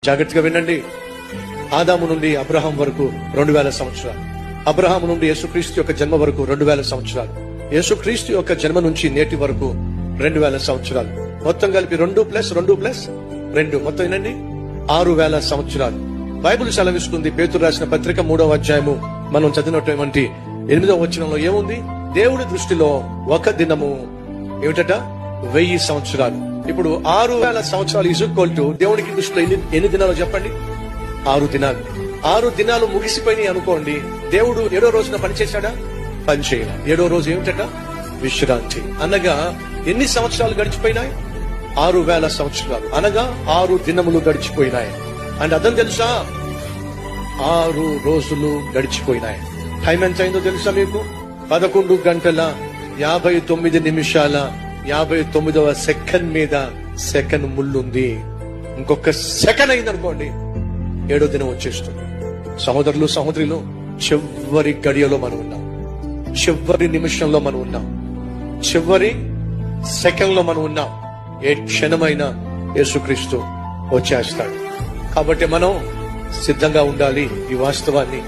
జాగ్రత్తగా వినండి. ఆదాము నుండి అబ్రహాం వరకు 2000 సంవత్సరాలు, అబ్రహాం నుండి యేసుక్రీస్తు యొక్క జన్మ వరకు 2000 సంవత్సరాలు, యేసుక్రీస్తు యొక్క జన్మ నుంచి నేటి వరకు 2000 సంవత్సరాలు, మొత్తం కలిపి 2+2+2 మొత్తం వినండి 6000 సంవత్సరాలు. బైబిల్ సెలవిస్తుంది, పేతురు రాసిన పత్రిక 3వ అధ్యాయము మనం చదివినటువంటి 8వ వచనంలో ఏముంది? దేవుడి దృష్టిలో ఒక దినము ఏమిటట? 1000 సంవత్సరాలు. ఇప్పుడు 6000 సంవత్సరాలు ఈక్వల్ టు దేవునికి దృష్టిలో ఎన్ని దినాలు చెప్పండి? 6 దినాలు. 6 దినాలు ముగిసిపోయినాయి అనుకోండి. దేవుడు 7వ రోజున పని చేశాడా? పని చేయలే. 7వ రోజు ఏమిటట? విశ్రాంతి. అనగా ఎన్ని సంవత్సరాలు గడిచిపోయినాయి? 6000 సంవత్సరాలు, అనగా 6 దినములు గడిచిపోయినాయి. అండ్ అర్థం తెలుసా? 6 రోజులు గడిచిపోయినాయి. టైం ఎంత అయిందో తెలుసా మీకు? 11 గంటల 59 నిమిషాల 59వ సెకండ్ మీద సెకండ్ ముళ్ళుంది. ఇంకొక సెకండ్ అయిందనుకోండి 7వ దినం వచ్చేస్తుంది. సహోదరులు సహోదరులు, చివరి గడియలో మనం ఉన్నాం, చివరి నిమిషంలో మనం ఉన్నాం, చివరి సెకండ్ లో మనం ఉన్నాం. ఏ క్షణమైన యేసుక్రీస్తు వచ్చేస్తాడు. కాబట్టి మనం సిద్ధంగా ఉండాలి. ఈ వాస్తవాన్ని